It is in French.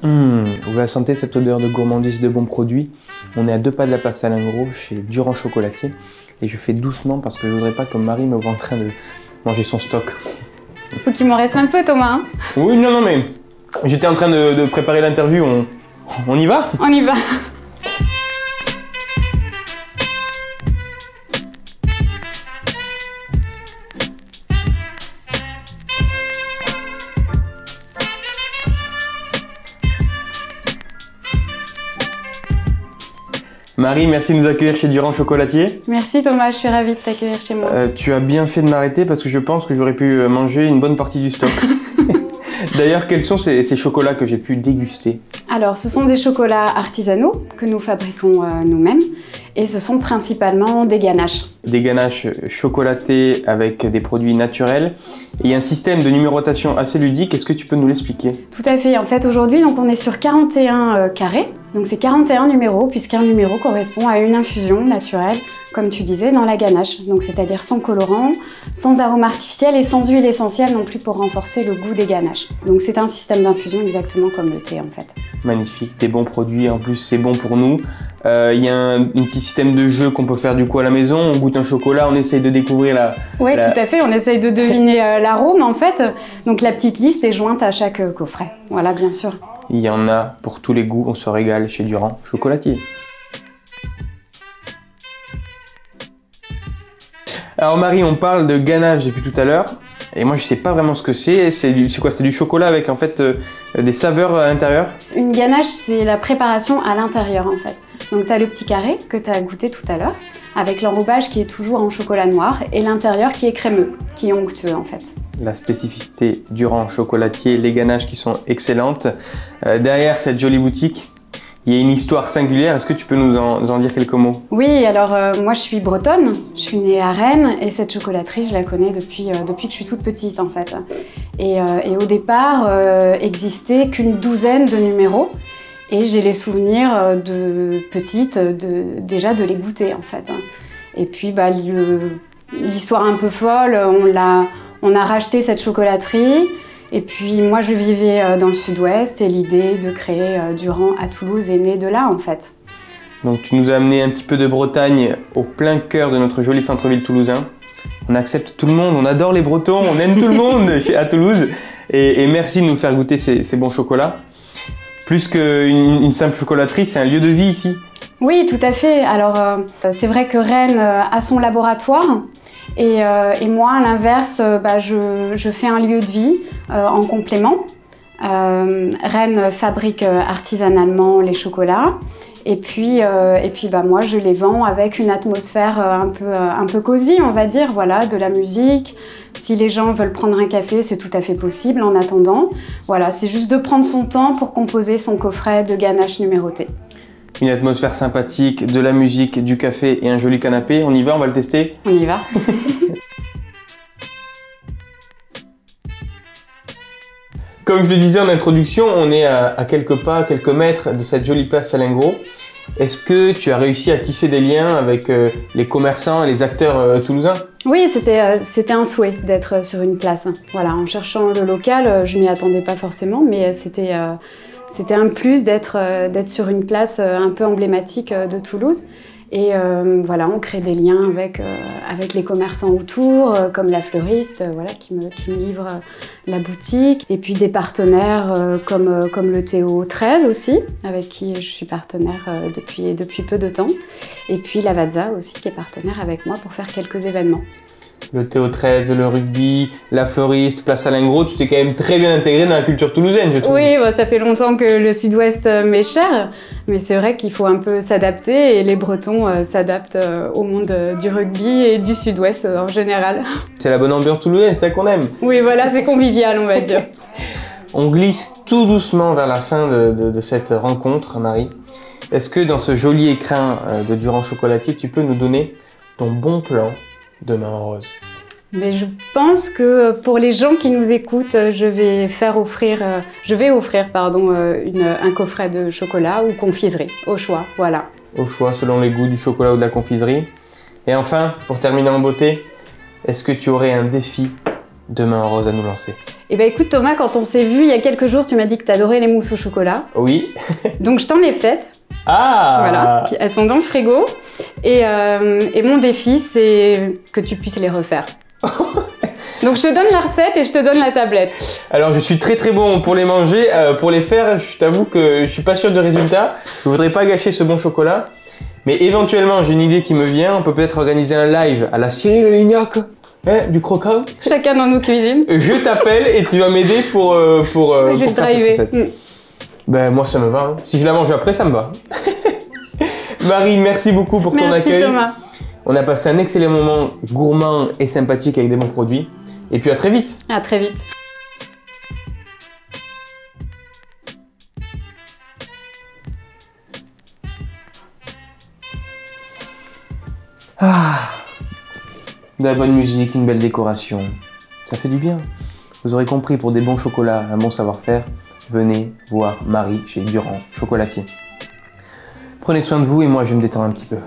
Vous la sentez, cette odeur de gourmandise, de bons produits. On est à 2 pas de la place Alain Gros, chez Durand Chocolatier. Et je fais doucement parce que je voudrais pas que Marie me voit en train de manger son stock. Il faut qu'il m'en reste un peu, Thomas. Hein. Oui, non, mais j'étais en train de préparer l'interview. On y va? On y va. Marie, merci de nous accueillir chez Durand Chocolatier. Merci Thomas, je suis ravie de t'accueillir chez moi. Tu as bien fait de m'arrêter parce que je pense que j'aurais pu manger une bonne partie du stock. D'ailleurs, quels sont ces chocolats que j'ai pu déguster? Alors, ce sont des chocolats artisanaux que nous fabriquons nous-mêmes et ce sont principalement des ganaches. Des ganaches chocolatées avec des produits naturels et un système de numérotation assez ludique. Est-ce que tu peux nous l'expliquer? Tout à fait. En fait, aujourd'hui, on est sur 41 carrés. Donc, c'est 41 numéros puisqu'un numéro correspond à une infusion naturelle, comme tu disais, dans la ganache. Donc, c'est-à-dire sans colorant, sans arôme artificiel et sans huile essentielle non plus pour renforcer le goût des ganaches. Donc, c'est un système d'infusion exactement comme le thé en fait. Magnifique, des bons produits. En plus, c'est bon pour nous. Il y a un petit système de jeu qu'on peut faire du coup à la maison. On goûte un chocolat, on essaye de découvrir la... Oui, tout à fait. On essaye de deviner l'arôme en fait. Donc, la petite liste est jointe à chaque coffret. Voilà, bien sûr. Il y en a pour tous les goûts, on se régale chez Durand Chocolatier. Alors Marie, on parle de ganache depuis tout à l'heure, et moi je sais pas vraiment ce que c'est. C'est quoi? C'est du chocolat avec en fait des saveurs à l'intérieur? Une ganache, c'est la préparation à l'intérieur en fait. Donc tu as le petit carré que tu as goûté tout à l'heure, avec l'enrobage qui est toujours en chocolat noir, et l'intérieur qui est crémeux, qui est onctueux en fait. La spécificité Durand Chocolatier, les ganaches qui sont excellentes. Derrière cette jolie boutique, il y a une histoire singulière. Est-ce que tu peux nous en dire quelques mots? Oui, alors moi je suis bretonne, je suis née à Rennes et cette chocolaterie je la connais depuis que je suis toute petite en fait. Et au départ existait qu'une douzaine de numéros et j'ai les souvenirs de petite déjà de les goûter en fait. Et puis bah, l'histoire un peu folle, on a racheté cette chocolaterie. Et puis moi je vivais dans le sud-ouest et l'idée de créer Durand à Toulouse est née de là en fait. Donc tu nous as amené un petit peu de Bretagne au plein cœur de notre joli centre-ville toulousain. On accepte tout le monde, on adore les Bretons, on aime tout le monde à Toulouse. Et merci de nous faire goûter ces bons chocolats. Plus qu'une simple chocolaterie, c'est un lieu de vie ici. Oui, tout à fait. Alors c'est vrai que Rennes a son laboratoire. Et moi, à l'inverse, je fais un lieu de vie en complément. Rennes fabrique artisanalement les chocolats. Et puis moi, je les vends avec une atmosphère un peu cosy, on va dire, voilà, de la musique. Si les gens veulent prendre un café, c'est tout à fait possible en attendant. Voilà, c'est juste de prendre son temps pour composer son coffret de ganache numéroté. Une atmosphère sympathique, de la musique, du café et un joli canapé. On y va, on va le tester? On y va. Comme je le disais en introduction, on est à quelques pas, quelques mètres de cette jolie place Alain Gros. Est-ce que tu as réussi à tisser des liens avec les commerçants et les acteurs toulousains? Oui, c'était un souhait d'être sur une place. Voilà, en cherchant le local, je m'y attendais pas forcément, mais c'était un plus d'être sur une place un peu emblématique de Toulouse. Et voilà, on crée des liens avec les commerçants autour, comme la fleuriste, voilà, qui me livre la boutique. Et puis des partenaires comme le Théo 13 aussi, avec qui je suis partenaire depuis peu de temps. Et puis la Lavazza aussi, qui est partenaire avec moi pour faire quelques événements. Le Théo 13, le rugby, la fleuriste, place Alain Gros, tu t'es quand même très bien intégré dans la culture toulousaine, je trouve. Oui, bon, ça fait longtemps que le sud-ouest m'est cher, mais c'est vrai qu'il faut un peu s'adapter et les Bretons s'adaptent au monde du rugby et du sud-ouest en général. C'est la bonne ambiance toulousaine, c'est ça qu'on aime. Oui, voilà, c'est convivial, on va dire. On glisse tout doucement vers la fin de cette rencontre, Marie. Est-ce que dans ce joli écrin de Durand Chocolatier, tu peux nous donner ton bon plan de main en rose? Mais je pense que pour les gens qui nous écoutent, je vais offrir un coffret de chocolat ou confiserie, au choix, voilà. Au choix, selon les goûts du chocolat ou de la confiserie. Et enfin, pour terminer en beauté, est-ce que tu aurais un défi demain en rose à nous lancer? Eh ben écoute Thomas, quand on s'est vu il y a quelques jours, tu m'as dit que tu adorais les mousses au chocolat. Oui. Donc je t'en ai faites. Ah! Voilà, elles sont dans le frigo. Et mon défi, c'est que tu puisses les refaire. Donc je te donne la recette et je te donne la tablette. Alors je suis très bon pour les manger, pour les faire, je t'avoue que je suis pas sûr du résultat. Je voudrais pas gâcher ce bon chocolat. Mais éventuellement, j'ai une idée qui me vient, on peut peut-être organiser un live à la Cyril Lignac, hein, du croquant. Chacun dans nos cuisines. Je t'appelle et tu vas m'aider pour je vais te faire cette driver. recette. Ben moi ça me va, hein. Si je la mange après, ça me va. Marie, merci beaucoup pour ton accueil. Merci Thomas. On a passé un excellent moment gourmand et sympathique avec des bons produits. Et puis à très vite. À très vite. Ah, de la bonne musique, une belle décoration. Ça fait du bien. Vous aurez compris, pour des bons chocolats, un bon savoir-faire, venez voir Marie chez Durand Chocolatier. Prenez soin de vous et moi je vais me détendre un petit peu.